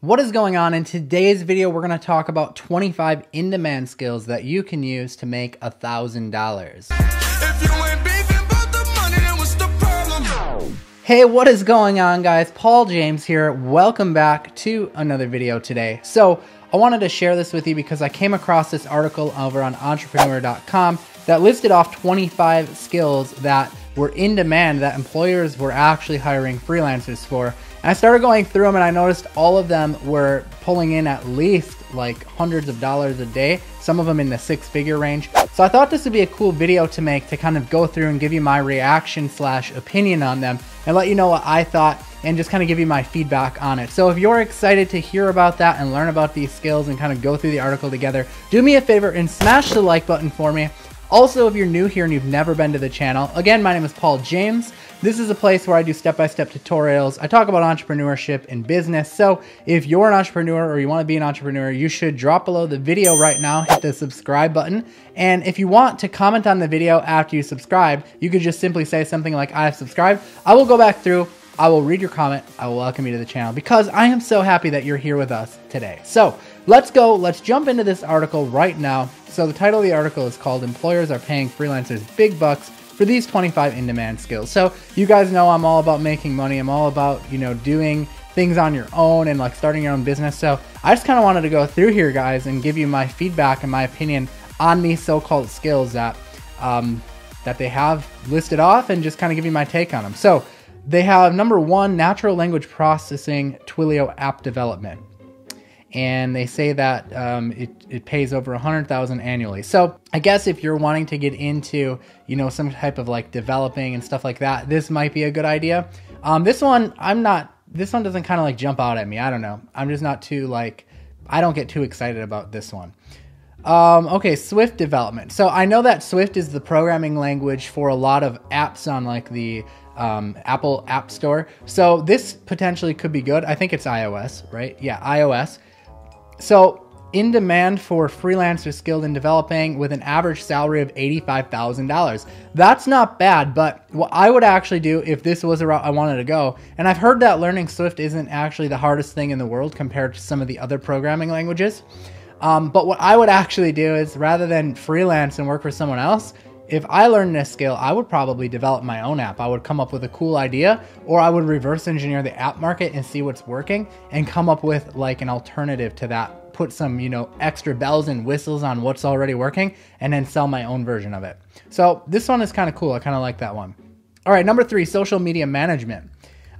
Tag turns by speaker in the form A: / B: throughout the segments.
A: What is going on? In today's video, we're going to talk about 25 in-demand skills that you can use to make $1,000. Hey, what is going on, guys? Paul James here. Welcome back to another video today. So I wanted to share this with you because I came across this article over on entrepreneur.com that listed off 25 skills that were in demand that employers were actually hiring freelancers for. And I started going through them and I noticed all of them were pulling in at least like hundreds of dollars a day, some of them in the six-figure range. So I thought this would be a cool video to make to kind of go through and give you my reaction / opinion on them and let you know what I thought and just kind of give you my feedback on it. So if you're excited to hear about that and learn about these skills and kind of go through the article together, do me a favor and smash the like button for me. Also, if you're new here and you've never been to the channel, again, my name is Paul James. This is a place where I do step-by-step tutorials. I talk about entrepreneurship and business. So if you're an entrepreneur or you want to be an entrepreneur, you should drop below the video right now, hit the subscribe button. And if you want to comment on the video after you subscribe, you could just simply say something like, I have subscribed. I will go back through, I will read your comment, I will welcome you to the channel because I am so happy that you're here with us today. So let's jump into this article right now. So the title of the article is called Employers Are Paying Freelancers Big Bucks for These 25 In-Demand Skills. So you guys know I'm all about making money. I'm all about, doing things on your own and like starting your own business. So I just kind of wanted to go through here, guys, and give you my feedback and my opinion on these so-called skills that they have listed off and just kind of give you my take on them. So they have number 1, natural language processing, Twilio app development. And they say that it pays over $100,000 annually. So I guess if you're wanting to get into, some type of like developing and stuff like that, this might be a good idea. This one doesn't kind of like jump out at me. I don't know. I'm just not too I don't get too excited about this one. Okay, Swift development. So I know that Swift is the programming language for a lot of apps on like the Apple App Store. So this potentially could be good. I think it's iOS, right? Yeah, iOS. So in demand for freelancers skilled in developing with an average salary of $85,000. That's not bad, but what I would actually do if this was a route I wanted to go, and I've heard that learning Swift isn't actually the hardest thing in the world compared to some of the other programming languages. But what I would actually do is rather than freelance and work for someone else, if I learned this skill, I would probably develop my own app. I would come up with a cool idea, or I would reverse engineer the app market and see what's working and come up with like an alternative to that. Put some, extra bells and whistles on what's already working and then sell my own version of it. So this one is kind of cool. I kind of like that one. All right, number 3, social media management.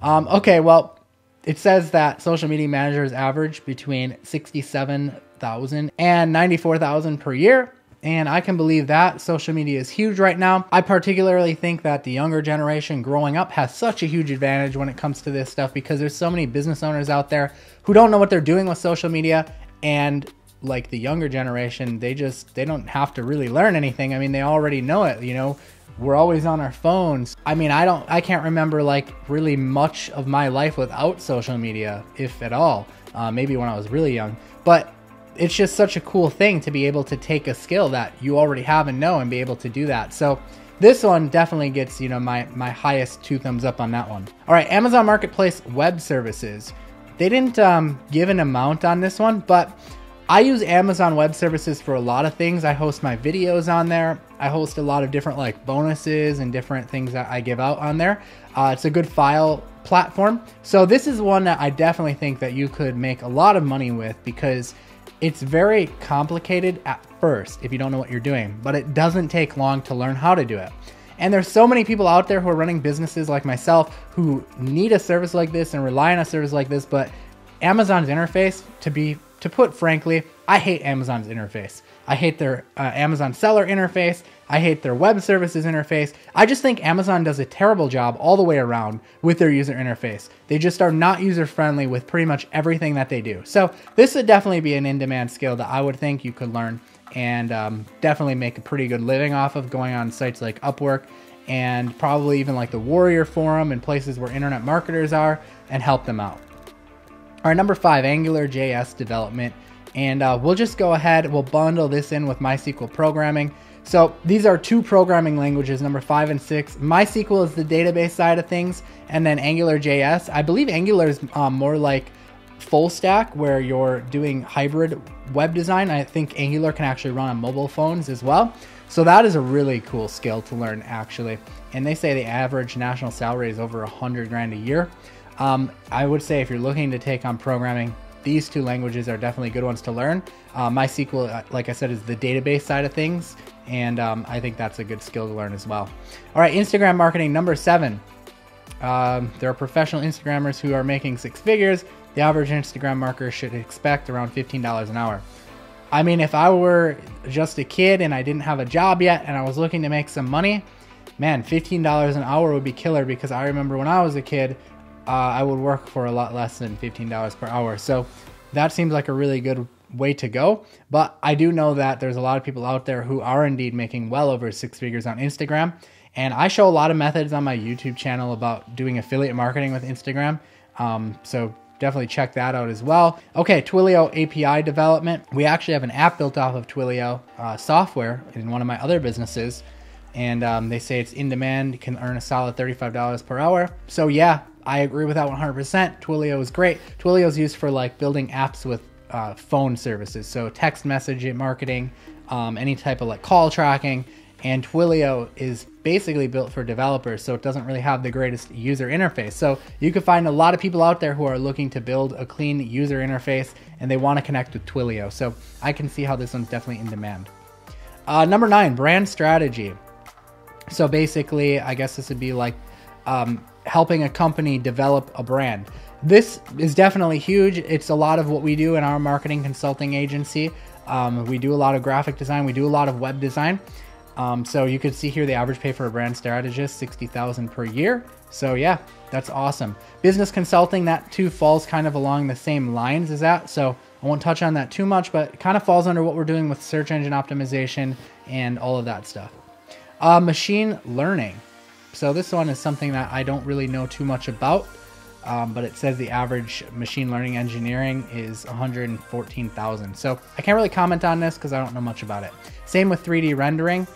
A: Okay, well, it says that social media managers average between $67,000 and $94,000 per year. And I can believe that. Social media is huge right now. I particularly think that the younger generation growing up has such a huge advantage when it comes to this stuff because there's so many business owners out there who don't know what they're doing with social media. And like the younger generation, they don't have to really learn anything. I mean, they already know it, We're always on our phones. I mean, I can't remember like really much of my life without social media, if at all. Maybe when I was really young. But it's just such a cool thing to be able to take a skill that you already have and know and be able to do that. So this one definitely gets, my highest 2 thumbs up on that one. All right, Amazon Marketplace web services. They didn't give an amount on this one, but I use Amazon Web Services for a lot of things. I host my videos on there. I host a lot of different like bonuses and different things that I give out on there. It's a good file platform. So this is one that I definitely think that you could make a lot of money with because it's very complicated at first if you don't know what you're doing, but it doesn't take long to learn how to do it. And there's so many people out there who are running businesses like myself who need a service like this and rely on a service like this, but Amazon's interface, to put frankly, I hate Amazon's interface. I hate their Amazon seller interface. I hate their web services interface. I just think Amazon does a terrible job all the way around with their user interface. They just are not user-friendly with pretty much everything that they do. So this would definitely be an in-demand skill that I would think you could learn and definitely make a pretty good living off of going on sites like Upwork and probably even like the Warrior Forum and places where internet marketers are and help them out. All right, number 5, AngularJS development. And we'll just go ahead, we'll bundle this in with MySQL programming. So these are 2 programming languages, number 5 and 6. MySQL is the database side of things, and then AngularJS. I believe Angular is more like full stack where you're doing hybrid web design. I think Angular can actually run on mobile phones as well. So that is a really cool skill to learn, actually. And they say the average national salary is over 100 grand a year. I would say if you're looking to take on programming, these two languages are definitely good ones to learn. MySQL, like I said, is the database side of things, and I think that's a good skill to learn as well. All right, Instagram marketing, number 7. There are professional Instagrammers who are making 6 figures. The average Instagram marketer should expect around $15 an hour. I mean, if I were just a kid and I didn't have a job yet and I was looking to make some money, man, $15 an hour would be killer, because I remember when I was a kid, I would work for a lot less than $15 per hour. So that seems like a really good way to go. But I do know that there's a lot of people out there who are indeed making well over 6 figures on Instagram. And I show a lot of methods on my YouTube channel about doing affiliate marketing with Instagram. So definitely check that out as well. Okay, Twilio API development. We actually have an app built off of Twilio software in one of my other businesses. And they say it's in demand, can earn a solid $35 per hour. So yeah, I agree with that 100%. Twilio is great. Twilio is used for like building apps with phone services. So text message marketing, any type of like call tracking. And Twilio is basically built for developers, so it doesn't really have the greatest user interface. So you can find a lot of people out there who are looking to build a clean user interface, and they want to connect with Twilio. So I can see how this one's definitely in demand. Number 9, brand strategy. So basically, I guess this would be like helping a company develop a brand. This is definitely huge. It's a lot of what we do in our marketing consulting agency. We do a lot of graphic design. We do a lot of web design. So you could see here the average pay for a brand strategist, $60,000 per year. So yeah, that's awesome. Business consulting, that too falls kind of along the same lines as that. So I won't touch on that too much, but it kind of falls under what we're doing with search engine optimization and all of that stuff. Machine learning. So this one is something that I don't really know too much about, but it says the average machine learning engineering is $114,000. So I can't really comment on this because I don't know much about it. Same with 3D rendering.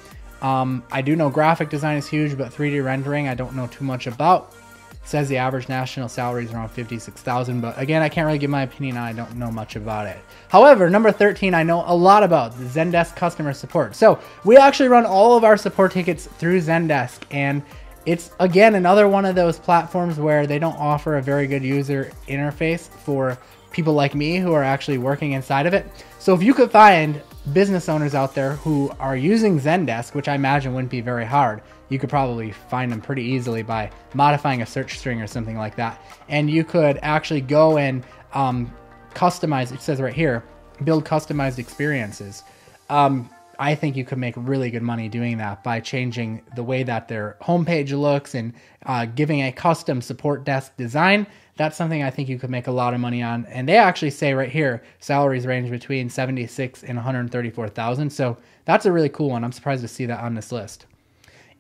A: I do know graphic design is huge, but 3D rendering I don't know too much about. It says the average national salary is around $56,000, but again, I can't really give my opinion on it. I don't know much about it. However, number 13, I know a lot about, the Zendesk customer support. So we actually run all of our support tickets through Zendesk, and it's, again, another one of those platforms where they don't offer a very good user interface for people like me who are actually working inside of it. So if you could find business owners out there who are using Zendesk, which I imagine wouldn't be very hard, you could probably find them pretty easily by modifying a search string or something like that. And you could actually go and customize, it says right here, build customized experiences. I think you could make really good money doing that by changing the way that their homepage looks and giving a custom support desk design. That's something I think you could make a lot of money on. And they actually say right here, salaries range between $76,000 and $134,000. So that's a really cool one. I'm surprised to see that on this list.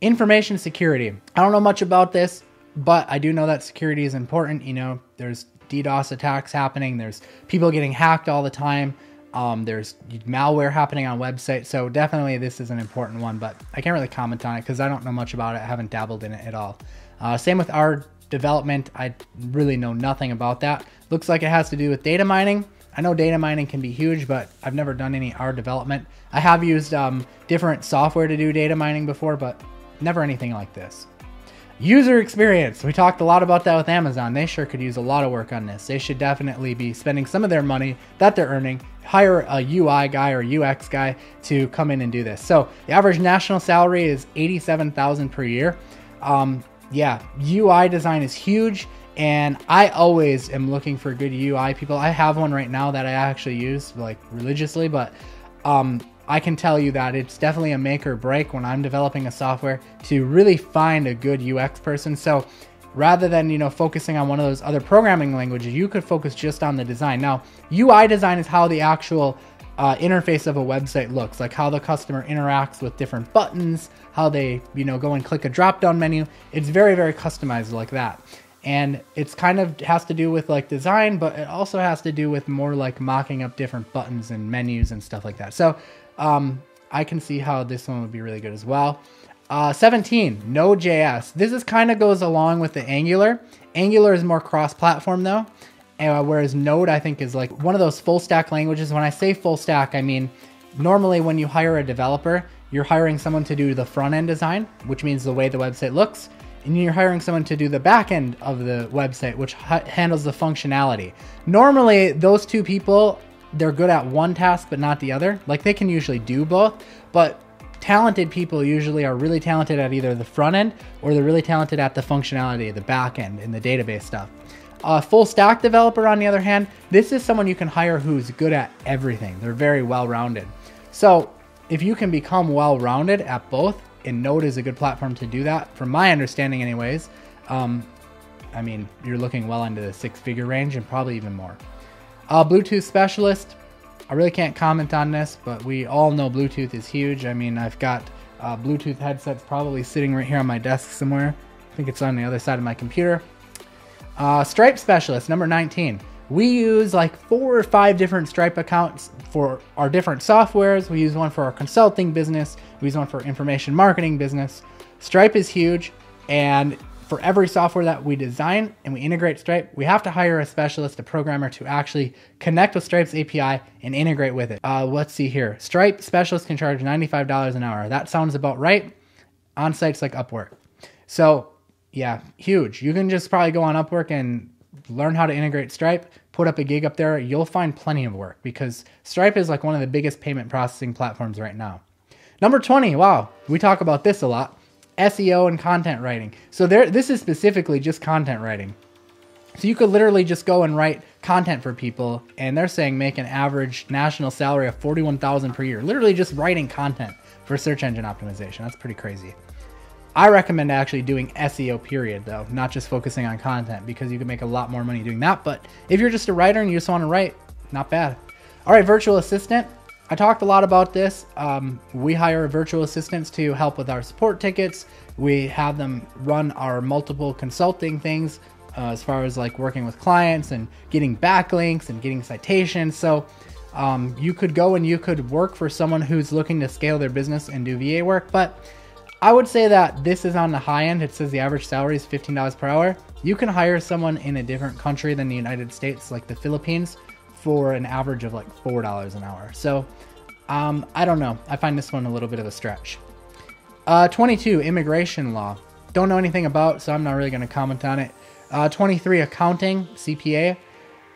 A: Information security. I don't know much about this, but I do know that security is important. You know, there's DDoS attacks happening. There's people getting hacked all the time. There's malware happening on websites. So definitely this is an important one, but I can't really comment on it because I don't know much about it. I haven't dabbled in it at all. Same with our development. I really know nothing about that. Looks like it has to do with data mining. I know data mining can be huge, but I've never done any R development. I have used different software to do data mining before, but never anything like this. User experience. We talked a lot about that with Amazon. They sure could use a lot of work on this. They should definitely be spending some of their money that they're earning, hire a UI guy or UX guy to come in and do this. So the average national salary is $87,000 per year. Yeah, UI design is huge, and I always am looking for good UI people. I have one right now that I actually use like religiously, but I can tell you that it's definitely a make or break when I'm developing a software to really find a good UX person. So rather than, you know, focusing on one of those other programming languages, you could focus just on the design. Now, UI design is how the actual interface of a website looks, like how the customer interacts with different buttons, how they, you know, go and click a drop-down menu. It's very, very customized like that. And it's kind of has to do with like design, but it also has to do with more like mocking up different buttons and menus and stuff like that. So I can see how this one would be really good as well. 17, Node.js. This is kind of goes along with the Angular. Angular is more cross-platform though. whereas Node, I think, is like one of those full stack languages. When I say full stack, I mean, normally when you hire a developer, you're hiring someone to do the front end design, which means the way the website looks. And you're hiring someone to do the back end of the website, which handles the functionality. Normally, those two people, they're good at one task, but not the other. Like, they can usually do both, but talented people usually are really talented at either the front end or they're really talented at the functionality of the back end and the database stuff. A full stack developer, on the other hand, this is someone you can hire who's good at everything. They're very well-rounded. So if you can become well-rounded at both, and Node is a good platform to do that, from my understanding anyways, I mean, you're looking well into the 6-figure range and probably even more. Bluetooth specialist, I really can't comment on this, but we all know Bluetooth is huge. I mean, I've got Bluetooth headsets probably sitting right here on my desk somewhere. I think it's on the other side of my computer. Stripe specialist, number 19. We use like 4 or 5 different Stripe accounts for our different softwares. We use one for our consulting business. We use one for information marketing business. Stripe is huge, and for every software that we design and we integrate Stripe, we have to hire a specialist, a programmer, to actually connect with Stripe's API and integrate with it. Let's see here. Stripe specialists can charge $95 an hour. That sounds about right on sites like Upwork. So yeah, huge. You can just probably go on Upwork and learn how to integrate Stripe, put up a gig up there. You'll find plenty of work because Stripe is like one of the biggest payment processing platforms right now. Number 20, wow, we talk about this a lot. SEO and content writing. So this is specifically just content writing. So you could literally just go and write content for people, and they're saying make an average national salary of $41,000 per year. Literally just writing content for search engine optimization. That's pretty crazy. I recommend actually doing SEO period though, not just focusing on content, because you can make a lot more money doing that. But if you're just a writer and you just want to write, not bad. All right, virtual assistant. I talked a lot about this. We hire virtual assistants to help with our support tickets. We have them run our multiple consulting things as far as like working with clients and getting backlinks and getting citations. So you could go and you could work for someone who's looking to scale their business and do VA work. But I would say that this is on the high end. It says the average salary is $15 per hour. You can hire someone in a different country than the United States, like the Philippines, for an average of like $4 an hour. So I don't know. I find this one a little bit of a stretch. 22, immigration law. Don't know anything about, so I'm not really going to comment on it. 23, accounting, CPA.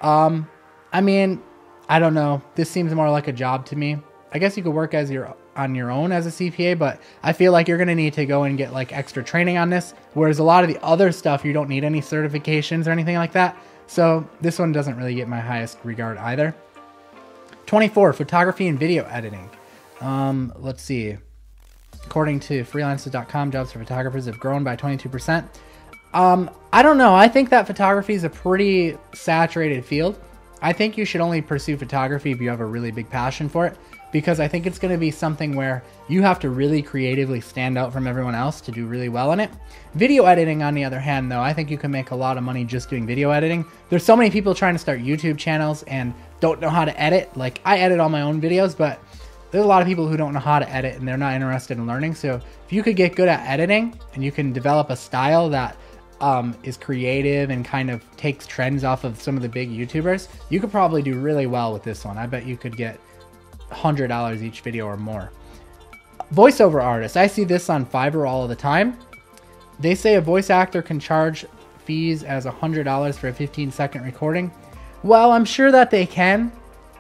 A: I mean, I don't know. This seems more like a job to me. I guess you could work as on your own as a CPA, but I feel like you're going to need to go and get like extra training on this. Whereas a lot of the other stuff, you don't need any certifications or anything like that. So this one doesn't really get my highest regard either. 24, photography and video editing. Let's see. According to freelancers.com, jobs for photographers have grown by 22%. I don't know. I think that photography is a pretty saturated field. I think you should only pursue photography if you have a really big passion for it, because I think it's going to be something where you have to really creatively stand out from everyone else to do really well in it. Video editing, on the other hand, though, I think you can make a lot of money just doing video editing. There's so many people trying to start YouTube channels and don't know how to edit. Like, I edit all my own videos, but there's a lot of people who don't know how to edit and they're not interested in learning. So if you could get good at editing and you can develop a style that is creative and kind of takes trends off of some of the big YouTubers, you could probably do really well with this one. I bet you could get $100 each video or more. Voiceover artist. I see this on Fiverr all of the time. They say a voice actor can charge fees as $100 for a 15-second recording. Well, I'm sure that they can.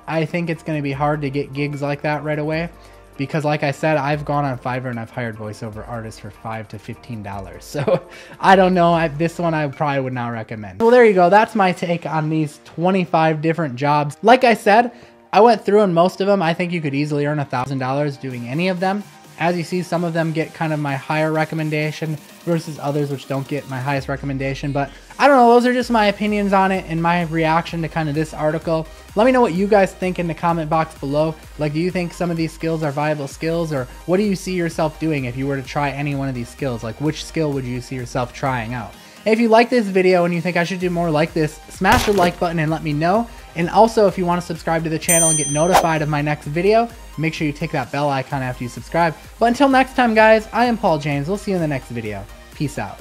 A: I think it's going to be hard to get gigs like that right away, because like I said, I've gone on Fiverr and I've hired voiceover artists for $5 to $15. So I don't know. This one I probably would not recommend. Well, there you go. That's my take on these 25 different jobs. Like I said, I went through and most of them, I think you could easily earn $1,000 doing any of them. As you see, some of them get kind of my higher recommendation versus others which don't get my highest recommendation. But I don't know, those are just my opinions on it and my reaction to kind of this article. Let me know what you guys think in the comment box below. Like, do you think some of these skills are viable skills, or what do you see yourself doing if you were to try any one of these skills? Like, which skill would you see yourself trying out? If you like this video and you think I should do more like this, smash the like button and let me know. And also, if you want to subscribe to the channel and get notified of my next video, make sure you tick that bell icon after you subscribe. But until next time, guys, I am Paul James. We'll see you in the next video. Peace out.